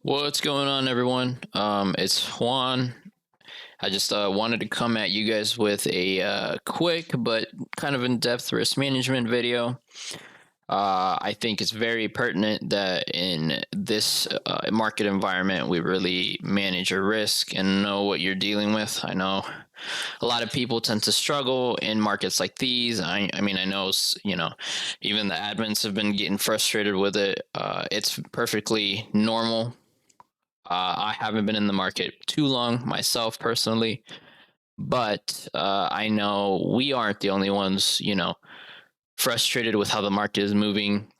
What's going on, everyone? It's Juan. I just wanted to come at you guys with a quick but kind of in-depth risk management video. I think it's very pertinent that in this market environment, we really manage your risk and know what you're dealing with. I know a lot of people tend to struggle in markets like these. I mean, I know, even the admins have been getting frustrated with it. It's perfectly normal. I haven't been in the market too long myself personally, but I know we aren't the only ones, frustrated with how the market is moving.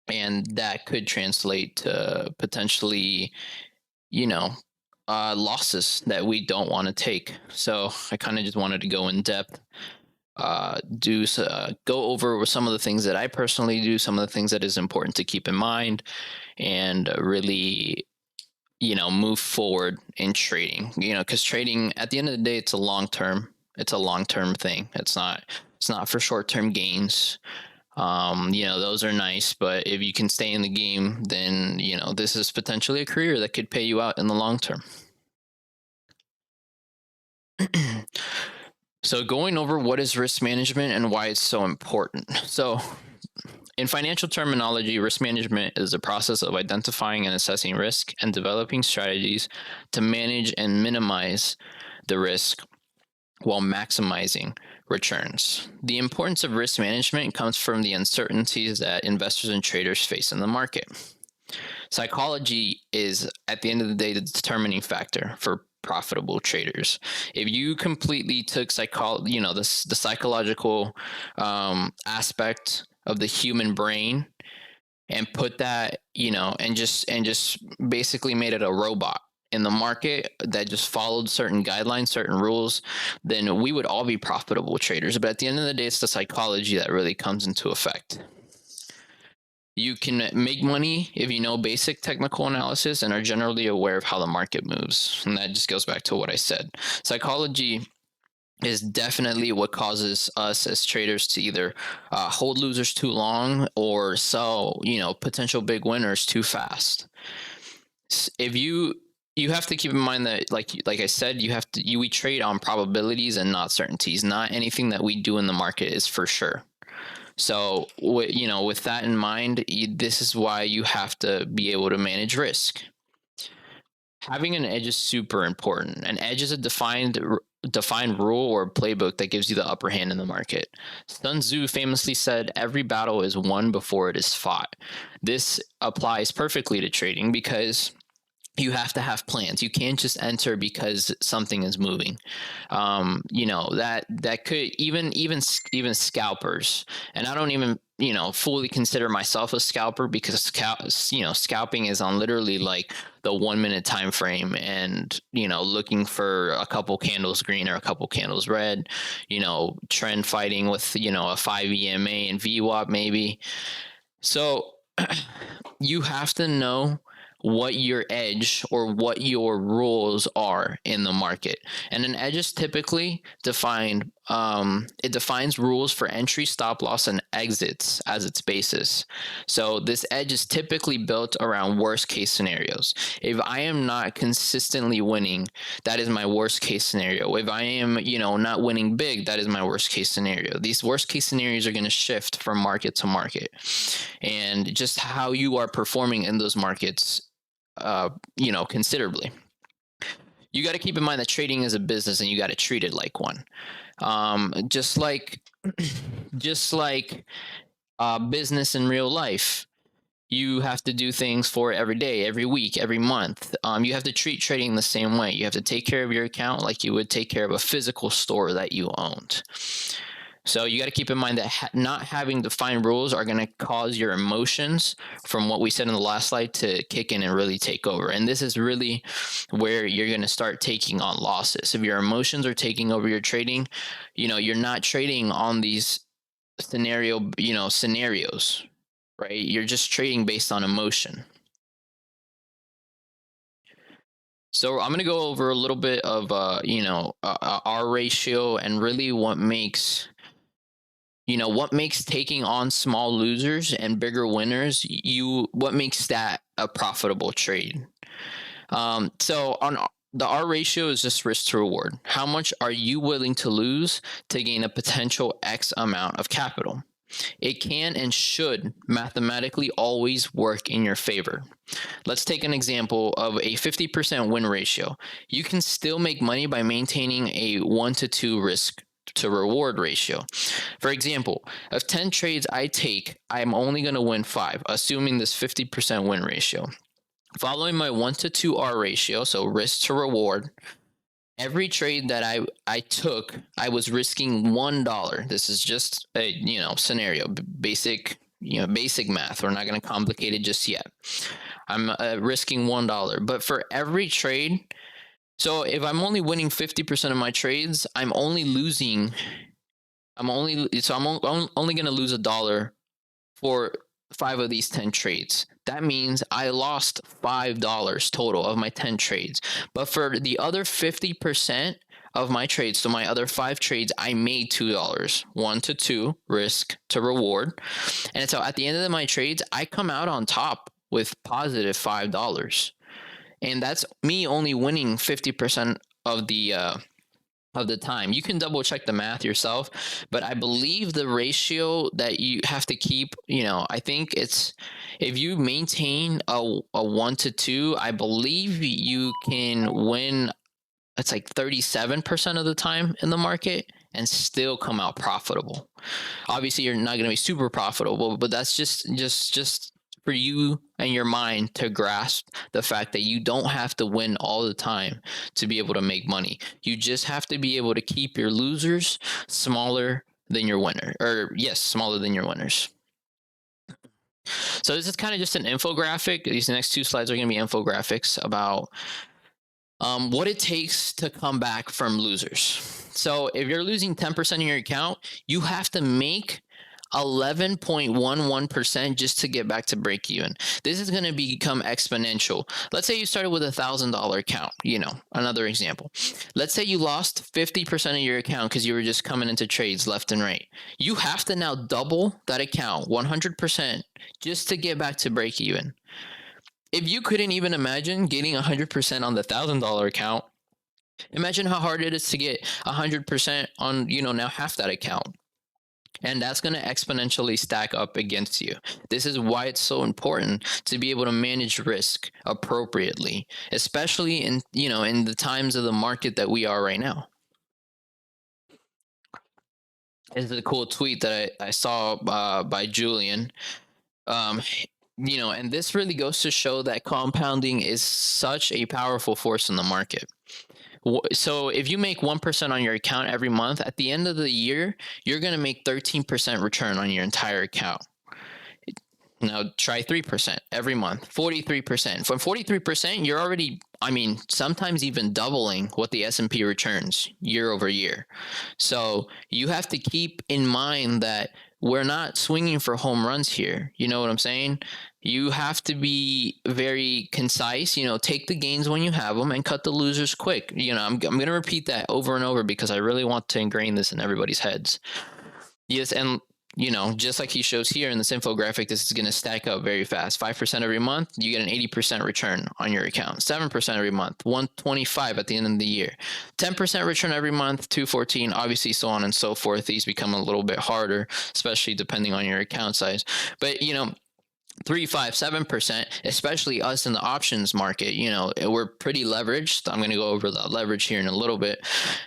And that could translate to potentially, you know, losses that we don't want to take. So I kind of just wanted to go in depth, go over some of the things that I personally do, some of the things that is important to keep in mind, and really move forward in trading, because trading at the end of the day, it's a long term thing. It's not for short term gains. Those are nice, but if you can stay in the game, then this is potentially a career that could pay you out in the long term. So going over what is risk management and why it's so important. So in financial terminology, risk management is the process of identifying and assessing risk and developing strategies to manage and minimize the risk while maximizing returns. The importance of risk management comes from the uncertainties that investors and traders face in the market. Psychology is, at the end of the day, the determining factor for profitable traders. If you completely took the psychological aspect of the human brain and put that, and just basically made it a robot in the market that just followed certain guidelines, certain rules, then we would all be profitable traders. But at the end of the day, it's the psychology that really comes into effect. You can make money if you know basic technical analysis and are generally aware of how the market moves. And that just goes back to what I said. Psychology is definitely what causes us as traders to either hold losers too long or sell, potential big winners too fast. If you have to keep in mind that, like I said, we trade on probabilities and not certainties. Not anything that we do in the market is for sure. So, with that in mind, this is why you have to be able to manage risk. Having an edge is super important. An edge is a defined rule or playbook that gives you the upper hand in the market. Sun Tzu famously said, "Every battle is won before it is fought." This applies perfectly to trading because you have to have plans. You can't just enter because something is moving. That could even scalpers. And I don't even fully consider myself a scalper because scalping is on literally like the 1 minute time frame, and looking for a couple candles green or a couple candles red. Trend fighting with a 5 EMA and VWAP maybe. So you have to know what your edge or what your rules are in the market. And an edge is typically defined, it defines rules for entry, stop loss, and exits as its basis. So this edge is typically built around worst case scenarios. If I am not consistently winning, that is my worst case scenario. If I am, not winning big, that is my worst case scenario. These worst case scenarios are going to shift from market to market. And just how you are performing in those markets considerably. You got to keep in mind that trading is a business and you got to treat it like one. Just like, just like business in real life, you have to do things for every day, every week, every month. You have to treat trading the same way. You have to take care of your account like you would take care of a physical store that you owned. So you got to keep in mind that not having defined rules are going to cause your emotions, from what we said in the last slide, to kick in and really take over. And this is really where you're going to start taking on losses. If your emotions are taking over your trading, you're not trading on these scenarios, right? You're just trading based on emotion. So I'm going to go over a little bit of, our ratio and really what makes taking on small losers and bigger winners, what makes that a profitable trade. So on the R ratio is just risk to reward. How much are you willing to lose to gain a potential X amount of capital? It can and should mathematically always work in your favor. Let's take an example of a 50% win ratio. You can still make money by maintaining a 1 to 2 risk to reward ratio. For example, of 10 trades I take, I'm only going to win 5, assuming this 50% win ratio. Following my 1 to 2 R ratio, so risk to reward, every trade that I took, I was risking $1. This is just a scenario, basic math. We're not going to complicate it just yet. I'm risking $1, but for every trade, so if I'm only winning 50% of my trades, I'm only only going to lose $1 for 5 of these 10 trades. That means I lost $5 total of my 10 trades. But for the other 50% of my trades, so my other 5 trades, I made $2. 1 to 2 risk to reward. And so at the end of my trades, I come out on top with positive $5. And that's me only winning 50% of the time. You can double check the math yourself, but I believe the ratio that you have to keep, I think it's, if you maintain a 1 to 2, I believe you can win, it's like 37% of the time in the market and still come out profitable. Obviously you're not going to be super profitable, but that's just for you and your mind to grasp the fact that you don't have to win all the time to be able to make money. You just have to be able to keep your losers smaller than your winner, or yes, smaller than your winners. So this is kind of just an infographic. These next 2 slides are going to be infographics about what it takes to come back from losers. So if you're losing 10% in your account, you have to make 11.11% just to get back to break even. This is going to become exponential. Let's say you started with $1,000 account, another example. Let's say you lost 50% of your account because you were just coming into trades left and right. You have to now double that account 100% just to get back to break even. If you couldn't even imagine getting 100% on the $1,000 account, imagine how hard it is to get 100% on, now half that account. And that's going to exponentially stack up against you. This is why it's so important to be able to manage risk appropriately, especially in the times of the market that we are right now. This is a cool tweet that I saw by Julian. And this really goes to show that compounding is such a powerful force in the market. So if you make 1% on your account every month, at the end of the year, you're going to make 13% return on your entire account. Now try 3% every month, 43%. From 43%, you're already, sometimes even doubling what the S&P returns year over year. So you have to keep in mind that we're not swinging for home runs here. You know what I'm saying? You have to be very concise, take the gains when you have them and cut the losers quick. I'm going to repeat that over and over because I really want to ingrain this in everybody's heads. Yes, and just like he shows here in this infographic, this is going to stack up very fast. 5% every month, you get an 80% return on your account. 7% every month, 125 at the end of the year. 10% return every month, 214, obviously so on and so forth. These become a little bit harder, especially depending on your account size. But 3, 5, 7%, especially us in the options market, we're pretty leveraged. I'm going to go over the leverage here in a little bit.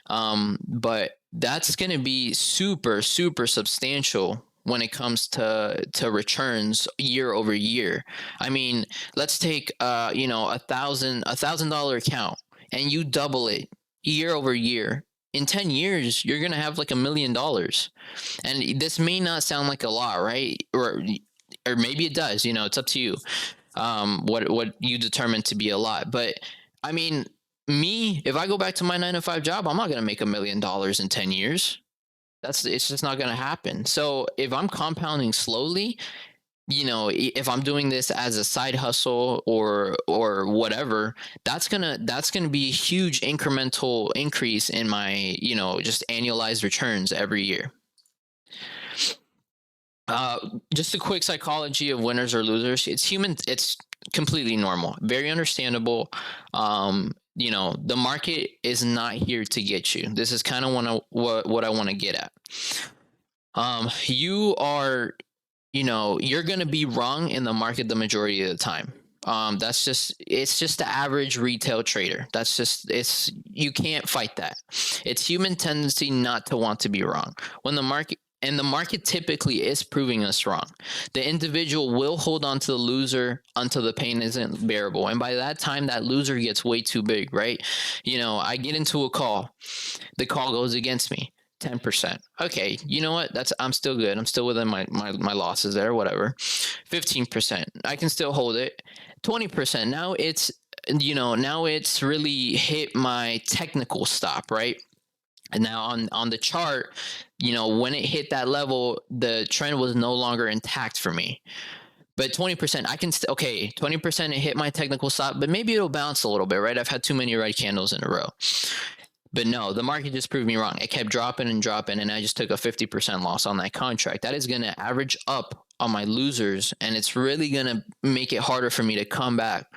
But that's going to be super, super substantial when it comes to returns year over year. Let's take, $1,000 account and you double it year over year. In 10 years, you're going to have like $1 million. And this may not sound like a lot, right? Or maybe it does, it's up to you, what you determine to be a lot. But if I go back to my 9-to-5 job, I'm not going to make $1 million in 10 years. It's just not going to happen. So if I'm compounding slowly, if I'm doing this as a side hustle or whatever, that's gonna be a huge incremental increase in my, just annualized returns every year. Just a quick psychology of winners or losers. It's completely normal, very understandable. The market is not here to get you. This is kind of what I want to get at. You are, you're going to be wrong in the market the majority of the time. It's just the average retail trader. You can't fight that. It's human tendency not to want to be wrong. The market typically is proving us wrong. The individual will hold on to the loser until the pain isn't bearable. And by that time, that loser gets way too big, right? I get into a call, the call goes against me. 10%. Okay, you know what? I'm still good. I'm still within my losses there, whatever. 15%. I can still hold it. 20%. Now it's really hit my technical stop, right? And now on the chart, when it hit that level, the trend was no longer intact for me. But 20%, I can still, okay, 20% it hit my technical stop, but maybe it'll bounce a little bit, right? I've had too many red candles in a row. But no, the market just proved me wrong. It kept dropping and dropping, and I just took a 50% loss on that contract. That is going to average up on my losers, and it's really going to make it harder for me to come back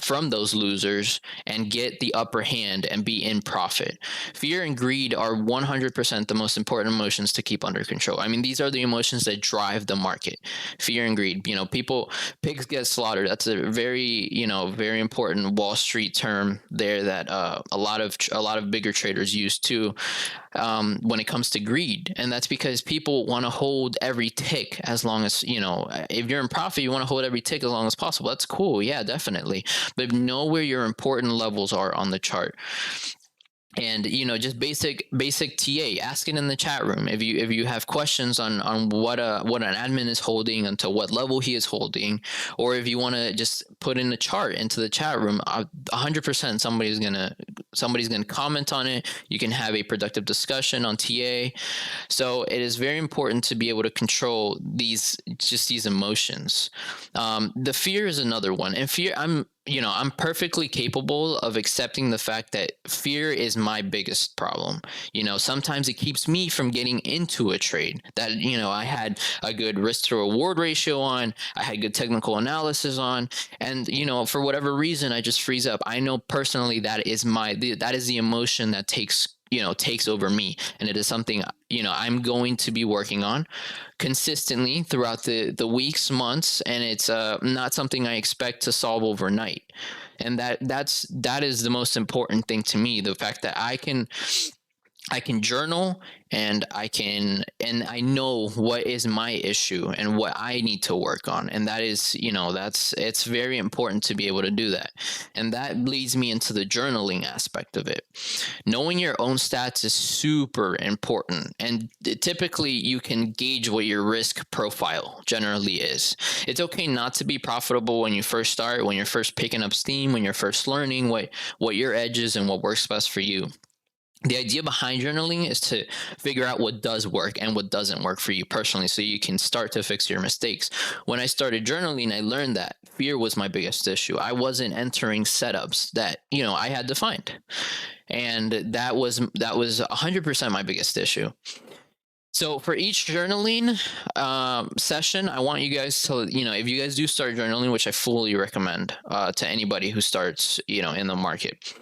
from those losers and get the upper hand and be in profit. Fear and greed are 100% the most important emotions to keep under control. I mean, these are the emotions that drive the market. Fear and greed. Pigs get slaughtered. That's a very, very important Wall Street term there that a lot of bigger traders use too. When it comes to greed. And that's because people want to hold every tick as long as, if you're in profit, you want to hold every tick as long as possible. That's cool. Yeah, definitely. But know where your important levels are on the chart. And just basic TA, ask it in the chat room if you have questions on what an admin is holding, and to what level he is holding, or if you want to just put in a chart into the chat room. 100% somebody's gonna comment on it. You can have a productive discussion on TA. So it is very important to be able to control these emotions. The fear is another one, and fear, I'm perfectly capable of accepting the fact that fear is my biggest problem. Sometimes it keeps me from getting into a trade that, I had a good risk to reward ratio on, I had good technical analysis on, and, for whatever reason, I just freeze up. I know personally that is the emotion that takes over me, and it is something I'm going to be working on consistently throughout the weeks, months, and it's not something I expect to solve overnight. And that is the most important thing to me, the fact that I can journal, and I know what is my issue and what I need to work on. And that is, it's very important to be able to do that. And that leads me into the journaling aspect of it. Knowing your own stats is super important. And typically you can gauge what your risk profile generally is. It's okay not to be profitable when you first start, when you're first picking up steam, when you're first learning what your edge is and what works best for you. The idea behind journaling is to figure out what does work and what doesn't work for you personally, so you can start to fix your mistakes. When I started journaling, I learned that fear was my biggest issue. I wasn't entering setups that, I had defined. And that was 100% my biggest issue. So for each journaling session, I want you guys to, if you guys do start journaling, which I fully recommend to anybody who starts, in the market.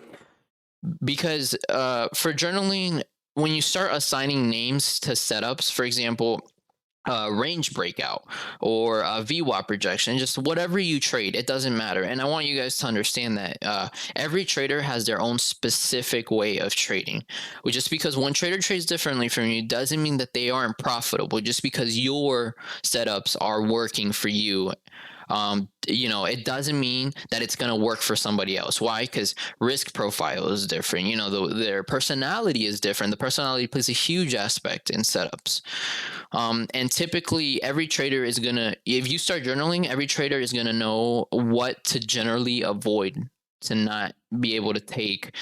Because for journaling, when you start assigning names to setups, for example, range breakout or VWAP projection, just whatever you trade, it doesn't matter. And I want you guys to understand that every trader has their own specific way of trading. Just because one trader trades differently from you doesn't mean that they aren't profitable. Just because your setups are working for you, it doesn't mean that it's going to work for somebody else. Why? Because risk profile is different. Their personality is different. The personality plays a huge aspect in setups. And typically every trader is going to, if you start journaling, every trader is going to know what to generally avoid to not be able to take,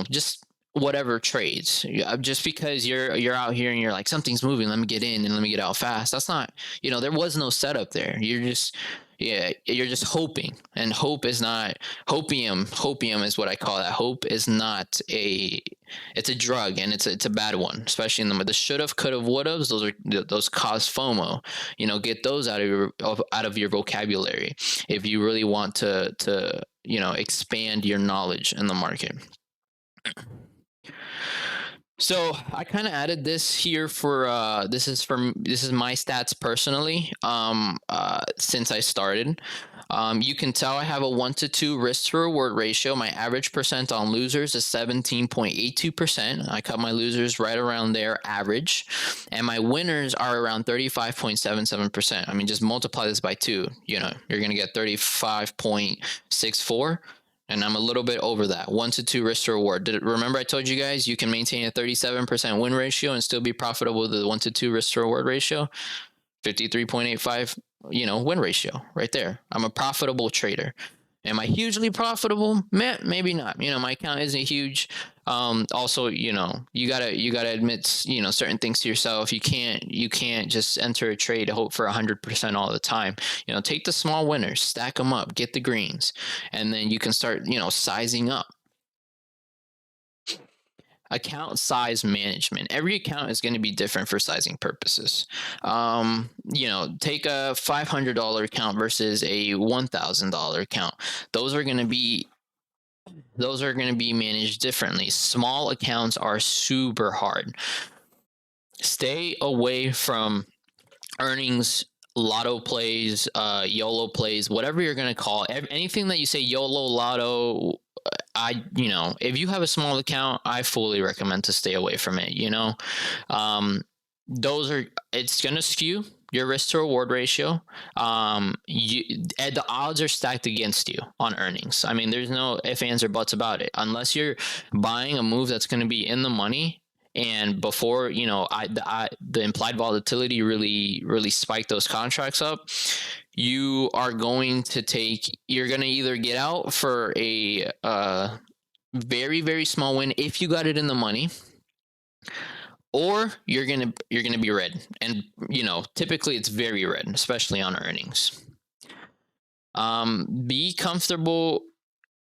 just whatever trades. Just because you're out here and you're like, something's moving, let me get in and let me get out fast. That's not, there was no setup there. Yeah, you're just hoping, and hope is not hopium. Hopium is what I call that. Hope is not a. It's a drug, and it's a bad one, especially in the should have, could have, would have. Those cause FOMO. Get those out of your vocabulary if you really want to expand your knowledge in the market. So I kind of added this here for this is my stats personally. Since I started, you can tell I have a 1 to 2 risk to reward ratio. My average percent on losers is 17.82%. I cut my losers right around their average, and my winners are around 35.77%. I mean, just multiply this by two. You're gonna get 35.64, and I'm a little bit over that. 1 to 2 risk to reward. Remember I told you guys you can maintain a 37% win ratio and still be profitable with the 1 to 2 risk to reward ratio? 53.85, win ratio right there. I'm a profitable trader. Am I hugely profitable? Maybe not. My account isn't huge. Also, you gotta admit, certain things to yourself. You can't just enter a trade to hope for 100% all the time. Take the small winners, stack them up, get the greens, and then you can start, sizing up. Account size management. Every account is going to be different for sizing purposes. Take a $500 account versus a $1,000 account. Those are going to be managed differently. Small accounts are super hard. Stay away from earnings, lotto plays, YOLO plays, whatever you're going to call it. Anything that you say YOLO, lotto, if you have a small account, I fully recommend to stay away from it. It's going to skew your risk to reward ratio. The odds are stacked against you on earnings. I mean, there's no ifs, ands, or buts about it. Unless you're buying a move that's going to be in the money, and before the implied volatility really spiked those contracts up, you're going to either get out for a very, very small win if you got it in the money, or you're gonna be red. And typically it's very red, especially on earnings. Be comfortable.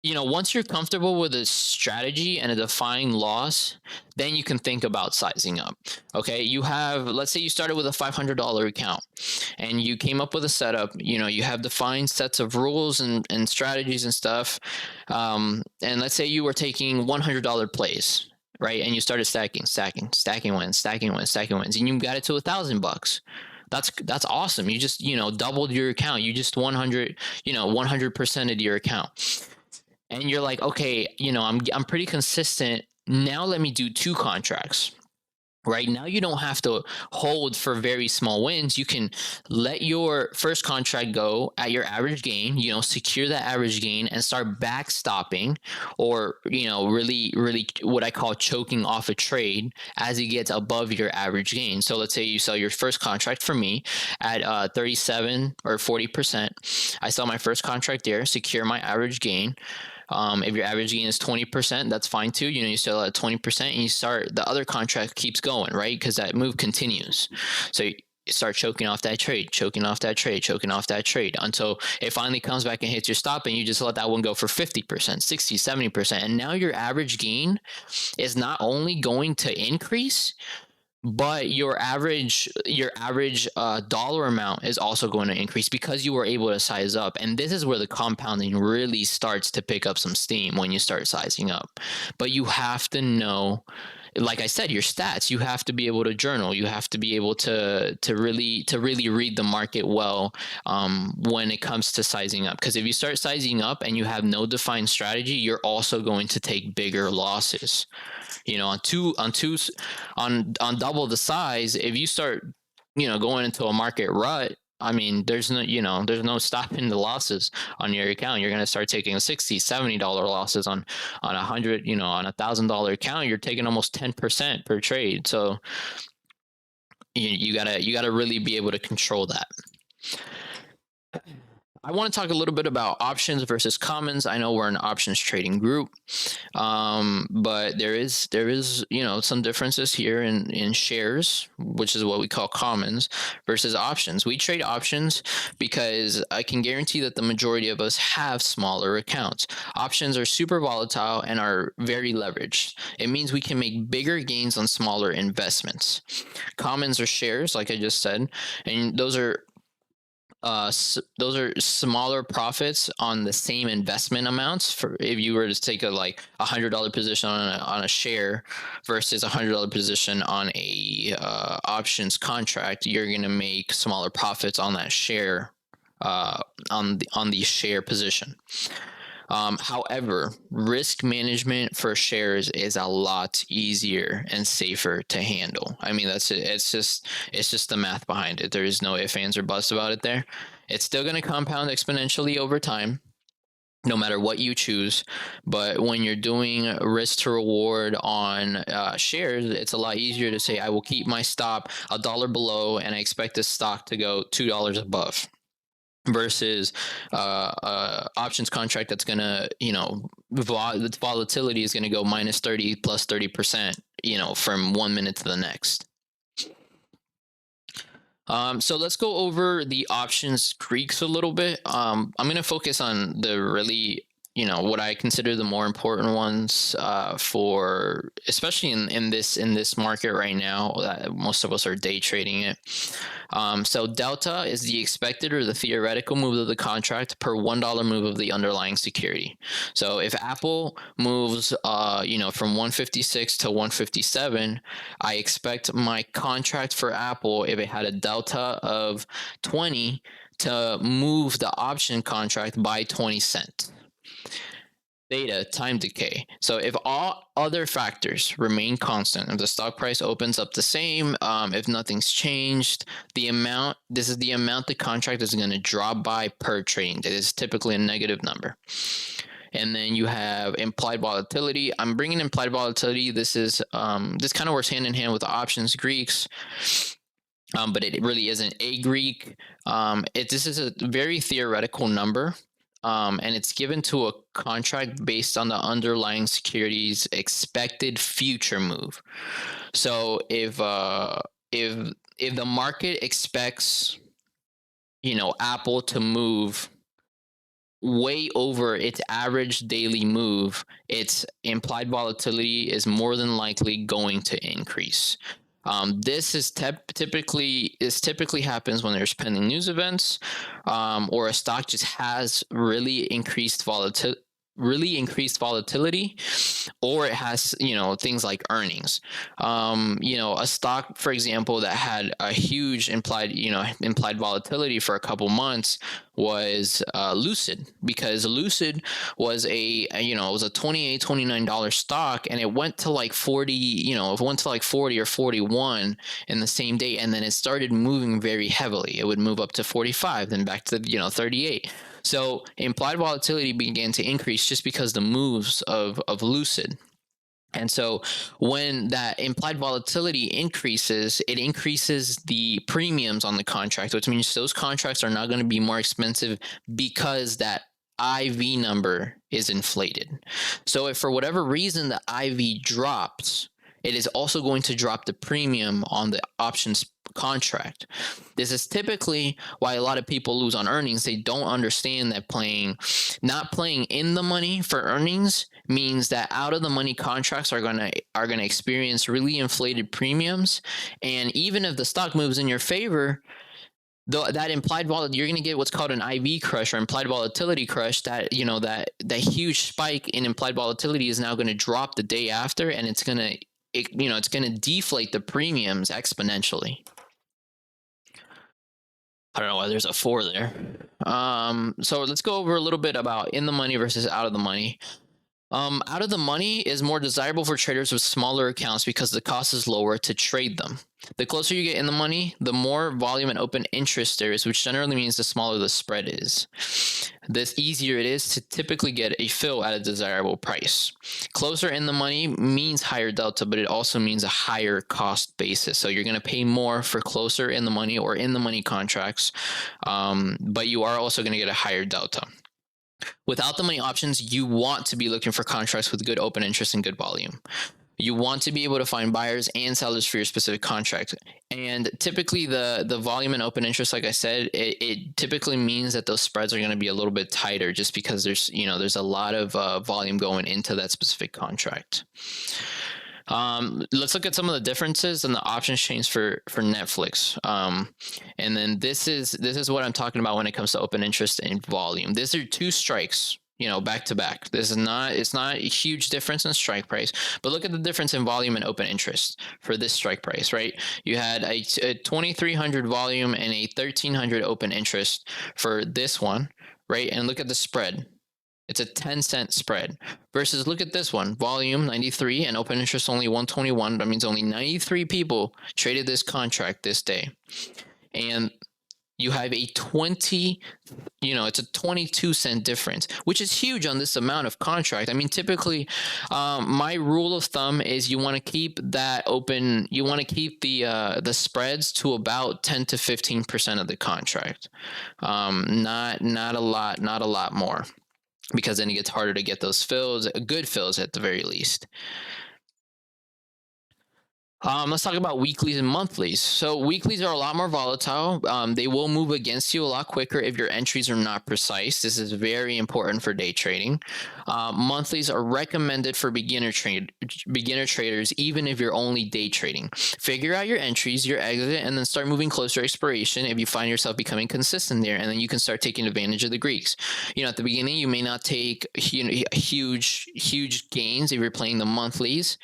Once you're comfortable with a strategy and a defined loss, then you can think about sizing up. Okay, let's say you started with a $500 account and you came up with a setup. You have defined sets of rules and strategies and stuff. And let's say you were taking $100 plays, right? And you started stacking wins, and you got it to $1,000. That's awesome. You just doubled your account. You just 100%ed your account. And you're like, okay, I'm pretty consistent. Now let me do 2 contracts. Right now, you don't have to hold for very small wins. You can let your first contract go at your average gain, secure that average gain and start backstopping, or, really, really what I call choking off a trade as it gets above your average gain. So let's say you sell your first contract for me at 37 or 40%. I sell my first contract there, secure my average gain. If your average gain is 20%, that's fine too. You sell at 20% and the other contract keeps going, right? Because that move continues. So you start choking off that trade until it finally comes back and hits your stop, and you just let that one go for 50%, 60, 70%. And now your average gain is not only going to increase, but your average dollar amount is also going to increase because you were able to size up. And this is where the compounding really starts to pick up some steam, when you start sizing up. But you have to know, like I said, your stats. You have to be able to journal. You have to be able to really read the market well, when it comes to sizing up. Because if you start sizing up and you have no defined strategy, you're also going to take bigger losses. On double the size, if you start going into a market rut, I mean, there's no stopping the losses on your account. You're going to start taking $60, $70 losses on on $1,000 account. You're taking almost 10% per trade. So you gotta really be able to control that. I want to talk a little bit about options versus commons. I know we're an options trading group, but there is some differences here in shares, which is what we call commons, versus options. We trade options because I can guarantee that the majority of us have smaller accounts. Options are super volatile and are very leveraged. It means we can make bigger gains on smaller investments. Commons are shares, like I just said, and those are smaller profits on the same investment amounts. For if you were to take $100 position on a share versus $100 position on a options contract, you're going to make smaller profits on that share, on the share position. However, risk management for shares is a lot easier and safer to handle. I mean, that's it. It's just the math behind it. There is no ifs, ands, or buts about it there. It's still going to compound exponentially over time, no matter what you choose. But when you're doing risk to reward on shares, it's a lot easier to say, I will keep my stop $1 below and I expect this stock to go $2 above, versus options contract that's gonna, its volatility is gonna go minus 30 plus 30%, from 1 minute to the next. So let's go over the options Greeks a little bit. I'm going to focus on the really, what I consider the more important ones, for especially in this market right now that most of us are day trading it. So delta is the expected or the theoretical move of the contract per $1 move of the underlying security. So if Apple moves, from 156 to 157, I expect my contract for Apple, if it had a delta of 20, to move the option contract by 20 cents. Theta, time decay. So if all other factors remain constant, if the stock price opens up the same, if nothing's changed, this is the amount the contract is going to drop by per trading. That is typically a negative number. And then you have implied volatility. I'm bringing implied volatility. This kind of works hand in hand with the options Greeks. But it really isn't a Greek. This is a very theoretical number. And it's given to a contract based on the underlying security's expected future move. So if the market expects, Apple to move way over its average daily move, its implied volatility is more than likely going to increase. This is typically happens when there's pending news events, or a stock just has really increased volatility, or it has, things like earnings. A stock, for example, that had a huge implied volatility for a couple months was Lucid, because Lucid was a $28-$29 stock, and it went to like 40, it went to like 40 or 41 in the same day, and then it started moving very heavily. It would move up to 45, then back to 38. So implied volatility began to increase just because the moves of Lucid. And so when that implied volatility increases, it increases the premiums on the contract, which means those contracts are not going to be more expensive because that IV number is inflated. So if for whatever reason the IV drops, it is also going to drop the premium on the options contract. This is typically why a lot of people lose on earnings. They don't understand that not playing in the money for earnings means that out of the money contracts are gonna experience really inflated premiums, and even if the stock moves in your favor, that implied volatility, you're going to get what's called an IV crush or implied volatility crush. That that huge spike in implied volatility is now going to drop the day after, and it's going to deflate the premiums exponentially. I don't know why there's a 4 there. So let's go over a little bit about in the money versus out of the money. Out of the money is more desirable for traders with smaller accounts because the cost is lower to trade them. The closer you get in the money, the more volume and open interest there is, which generally means the smaller the spread is. The easier it is to typically get a fill at a desirable price. Closer in the money means higher delta, but it also means a higher cost basis. So you're going to pay more for closer in the money or in the money contracts, but you are also going to get a higher delta. Without the money options, you want to be looking for contracts with good open interest and good volume. You want to be able to find buyers and sellers for your specific contract. And typically the volume and open interest, like I said, it typically means that those spreads are going to be a little bit tighter just because there's a lot of volume going into that specific contract. Let's look at some of the differences in the options chains for Netflix. And then this is what I'm talking about when it comes to open interest and volume. These are two strikes, back to back. It's not a huge difference in strike price, but look at the difference in volume and open interest for this strike price, right? You had a 2,300 volume and a 1,300 open interest for this one, right? And look at the spread. It's a 10-cent spread versus look at this one, volume 93 and open interest only 121. That means only 93 people traded this contract this day. And you have it's a 22-cent difference, which is huge on this amount of contract. I mean, typically, my rule of thumb is you want to keep that open. You want to keep the spreads to about 10 to 15% of the contract. Not a lot more, because then it gets harder to get those fills, good fills at the very least. Let's talk about weeklies and monthlies. So weeklies are a lot more volatile. They will move against you a lot quicker if your entries are not precise. This is very important for day trading. Monthlies are recommended for beginner traders, even if you're only day trading. Figure out your entries, your exit, and then start moving closer to expiration if you find yourself becoming consistent there, and then you can start taking advantage of the Greeks. At the beginning, you may not take huge gains if you're playing the monthlies,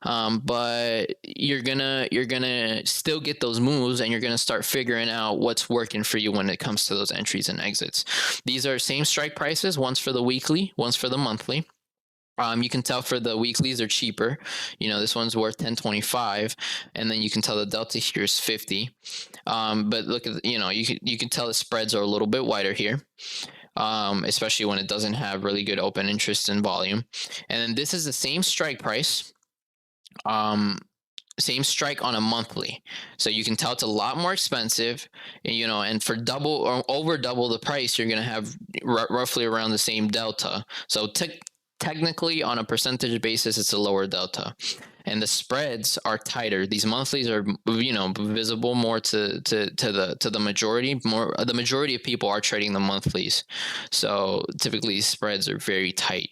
but you're gonna still get those moves, and you're gonna start figuring out what's working for you when it comes to those entries and exits. These are same strike prices, once for the weekly, once for the monthly. You can tell for the weeklies they're cheaper. This one's worth 10.25, and then you can tell the delta here is 50. But look at you can tell the spreads are a little bit wider here. Especially when it doesn't have really good open interest and volume. And then this is the same strike price. Same strike on a monthly, so you can tell it's a lot more expensive, and for double or over double the price, you're going to have roughly around the same delta. So technically, on a percentage basis, it's a lower delta, and the spreads are tighter. These monthlies are visible more to the majority. More the majority of people are trading the monthlies, so typically spreads are very tight.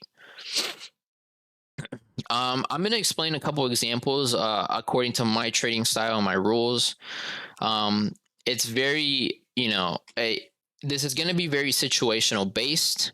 I'm going to explain a couple examples according to my trading style and my rules. It's very, this is going to be very situational based.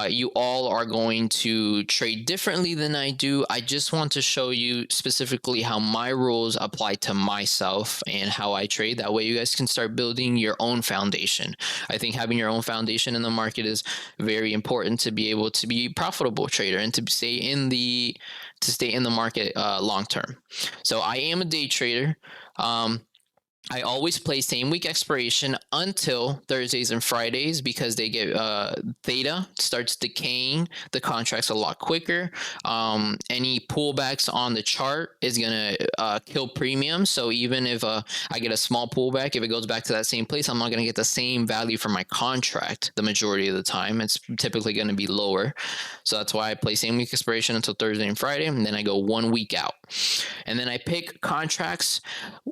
You all are going to trade differently than I do. I just want to show you specifically how my rules apply to myself and how I trade. That way you guys can start building your own foundation. I think having your own foundation in the market is very important to be able to be a profitable trader and to stay in the market long term. So I am a day trader. I always play same week expiration until Thursdays and Fridays, because they get theta starts decaying the contracts a lot quicker. Any pullbacks on the chart is gonna kill premium. So even if I get a small pullback, if it goes back to that same place, I'm not gonna get the same value for my contract the majority of the time. It's typically gonna be lower. So that's why I play same week expiration until Thursday and Friday, and then I go 1 week out. And then I pick contracts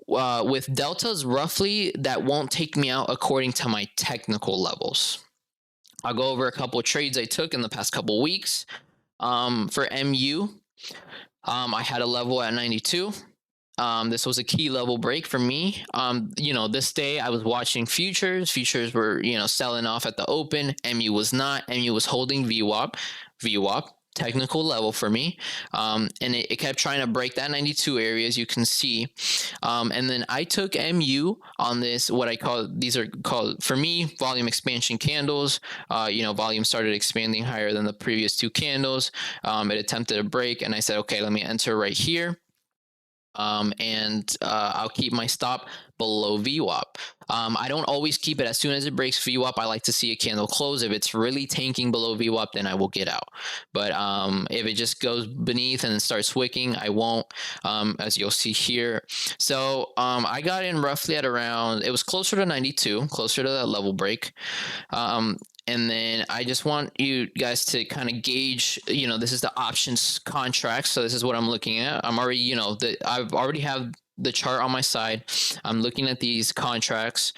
with deltas roughly that won't take me out according to my technical levels. I'll go over a couple of trades I took in the past couple of weeks. For MU, I had a level at 92. This was a key level break for me. This day I was watching futures. Futures were, selling off at the open. MU was not. MU was holding VWAP. technical level for me, and it kept trying to break that 92 area, as you can see. And then I took MU on this, what I call, these are called for me volume expansion candles. Volume started expanding higher than the previous two candles. It attempted a break, and I said, okay, let me enter right here. And I'll keep my stop below VWAP. I don't always keep it as soon as it breaks VWAP. I like to see a candle close. If it's really tanking below VWAP, then I will get out. But if it just goes beneath and starts wicking, I won't, as you'll see here. So I got in roughly at around, it was closer to 92, closer to that level break. And then I just want you guys to kind of gauge, this is the options contract. So this is what I'm looking at. I'm already, I've already have the chart on my side. I'm looking at these contracts,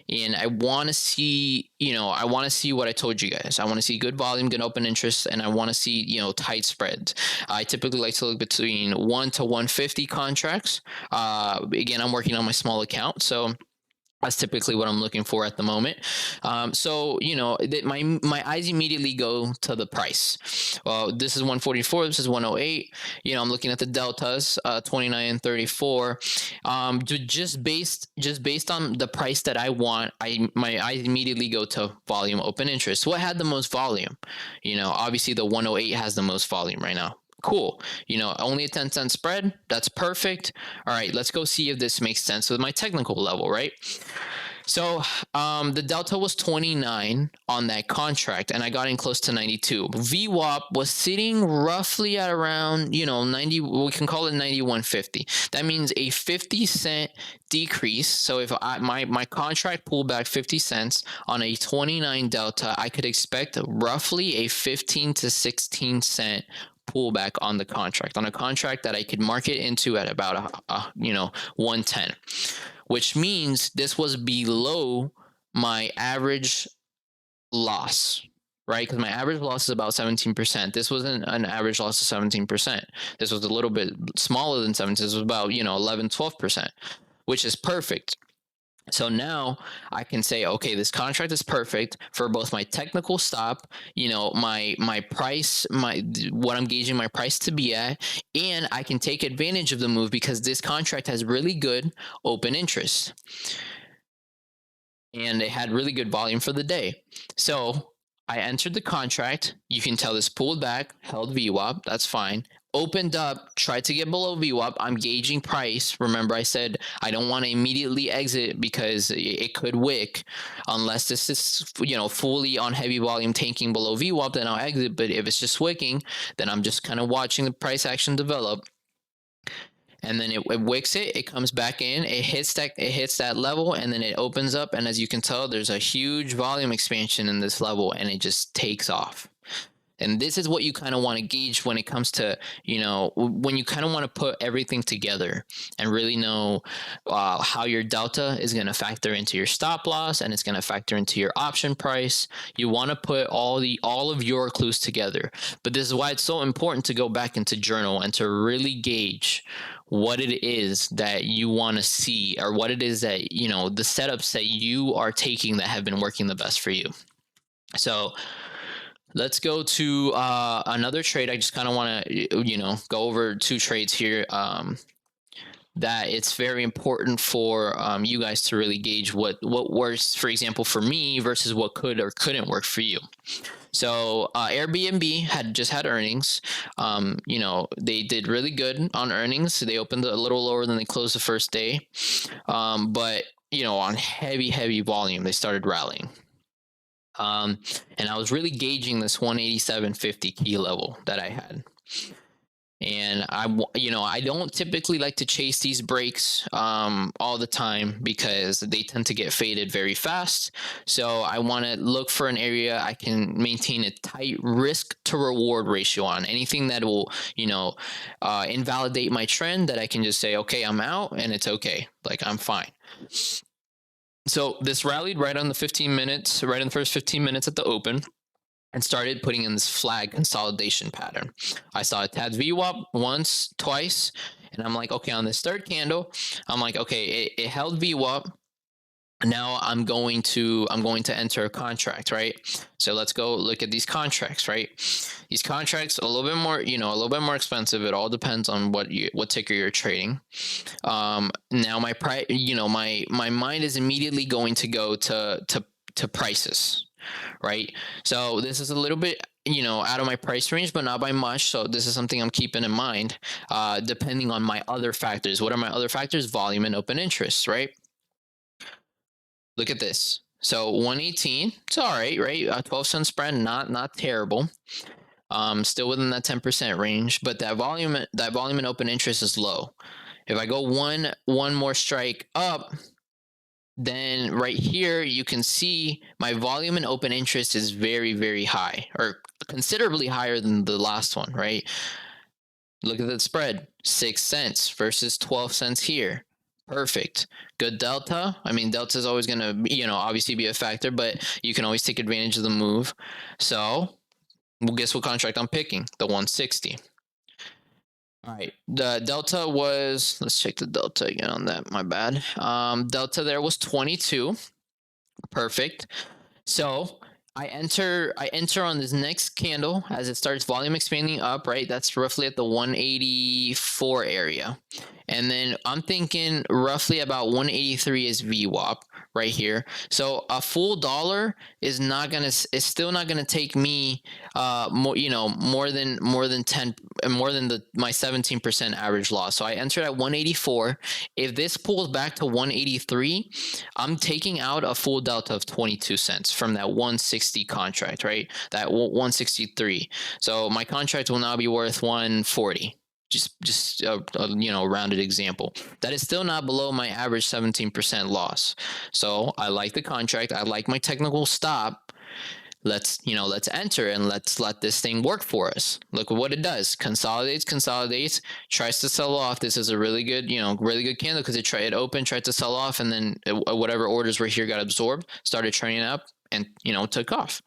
and I want to see, what I told you guys. I want to see good volume, good open interest, and I want to see, tight spreads. I typically like to look between 1 to 150 contracts. Again, I'm working on my small account, so that's typically what I'm looking for at the moment. My eyes immediately go to the price. This is 144. This is 108. I'm looking at the deltas, 29 and 34. Just based on the price that I want, my eyes immediately go to volume, open interest. What had the most volume? Obviously the 108 has the most volume right now. Cool. Only a 10-cent spread. That's perfect. All right, let's go see if this makes sense with my technical level, right? So the delta was 29 on that contract, and I got in close to 92. VWAP was sitting roughly at around, 90, we can call it 91.50. That means a 50-cent decrease. So if my contract pulled back 50 cents on a 29 delta, I could expect roughly a 15 to 16 cent pullback on the contract, on a contract that I could market into at about 110, which means this was below my average loss, right? Because my average loss is about 17%. This wasn't an average loss of 17%. This was a little bit smaller than 17. This was about 11, 12%, which is perfect. So now I can say, okay, this contract is perfect for both my technical stop, my price, what I'm gauging my price to be at, and I can take advantage of the move because this contract has really good open interest. And it had really good volume for the day. So I entered the contract. You can tell this pulled back, held VWAP. That's fine. Opened up, tried to get below VWAP. I'm gauging price. Remember, I said I don't want to immediately exit because it could wick. Unless this is, fully on heavy volume tanking below VWAP, then I'll exit. But if it's just wicking, then I'm just kind of watching the price action develop. And then it wicks it comes back in, it hits that level, and then it opens up, and as you can tell, there's a huge volume expansion in this level, and it just takes off. And this is what you kind of want to gauge when it comes to, when you kind of want to put everything together and really know how your delta is going to factor into your stop loss, and it's going to factor into your option price. You want to put all of your clues together. But this is why it's so important to go back into journal and to really gauge what it is that you want to see, or what it is that, the setups that you are taking that have been working the best for you. So let's go to another trade. I just kind of want to, go over two trades here that it's very important for you guys to really gauge what works, for example, for me versus what could or couldn't work for you. So Airbnb had just had earnings. They did really good on earnings. They opened a little lower than they closed the first day. But, on heavy volume, they started rallying. And I was really gauging this 187.50 key level that I had. And I don't typically like to chase these breaks all the time because they tend to get faded very fast. So I want to look for an area I can maintain a tight risk to reward ratio on. Anything that will, invalidate my trend, that I can just say, okay, I'm out, and it's okay. Like, I'm fine. So this rallied right on the 15 minutes, right in the first 15 minutes at the open, and started putting in this flag consolidation pattern. I saw it had VWAP once, twice, and I'm like, okay, on this third candle, I'm like, okay, it held VWAP, Now I'm going to enter a contract, right? So let's go look at these contracts, right? These contracts a little bit more, a little bit more expensive. It all depends on what ticker you're trading. Now my mind is immediately going to go to prices, right? So this is a little bit, out of my price range, but not by much. So this is something I'm keeping in mind, depending on my other factors. What are my other factors? Volume and open interest, right? Look at this. So 118, it's all right, right? A 12-cent spread, not terrible. Still within that 10% range, but that volume and open interest is low. If I go one more strike up, then right here you can see my volume and open interest is very, very high, or considerably higher than the last one, right? Look at the spread, 6 cents versus 12 cents here. Perfect. Good delta. I mean, delta is always going to, obviously be a factor, but you can always take advantage of the move. So, well, guess what contract I'm picking? The 160. All right. The delta was, let's check the delta again on that. My bad. Delta there was 22. Perfect. So I enter on this next candle as it starts volume expanding up, right? That's roughly at the 184 area. And then I'm thinking roughly about 183 is VWAP right here. So a full dollar is still not gonna take me more than 10, more than my 17% average loss. So I entered at 184. If this pulls back to 183, I'm taking out a full delta of 22 cents from that 160 contract, right? That 163. So my contract will now be worth 140. Just a rounded example. That is still not below my average 17% loss. So I like the contract. I like my technical stop. Let's enter and let's let this thing work for us. Look at what it does. Consolidates, tries to sell off. This is a really good, really good candle because it opened, tried to sell off, and then whatever orders were here got absorbed, started trending up, and took off.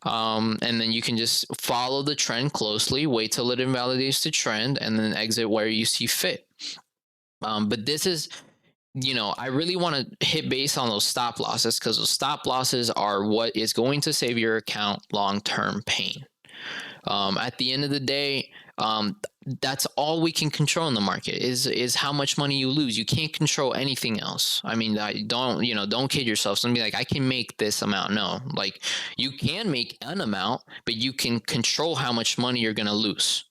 And then you can just follow the trend closely, wait till it invalidates the trend, and then exit where you see fit. But this is, I really want to hit base on those stop losses because those stop losses are what is going to save your account long-term pain. At the end of the day, that's all we can control in the market is how much money you lose. You can't control anything else. I mean, don't kid yourself. Don't be like, I can make this amount. No, like you can make an amount, but you can control how much money you're going to lose.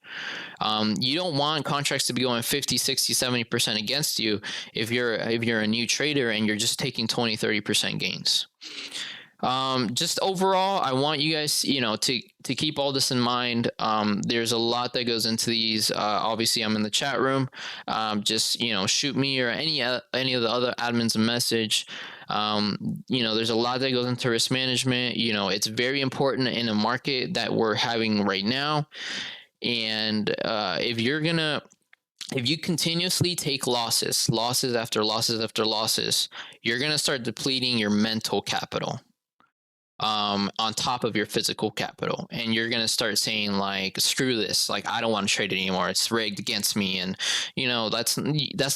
You don't want contracts to be going 50, 60, 70% against you if you're a new trader and you're just taking 20, 30% gains. Just overall, I want you guys, to keep all this in mind. There's a lot that goes into these. Obviously, I'm in the chat room. Just shoot me or any of the other admins a message. There's a lot that goes into risk management. It's very important in a market that we're having right now. And if you continuously take losses after losses after losses, you're gonna start depleting your mental capital, on top of your physical capital, and you're gonna start saying like, "Screw this! Like, I don't want to trade it anymore. It's rigged against me." And that's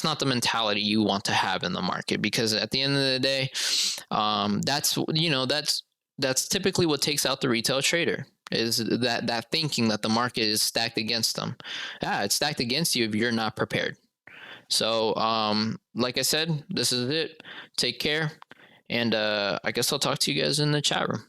not the mentality you want to have in the market, because at the end of the day, that's typically what takes out the retail trader, is that thinking that the market is stacked against them. Yeah, it's stacked against you if you're not prepared. So, like I said, this is it. Take care. And I guess I'll talk to you guys in the chat room.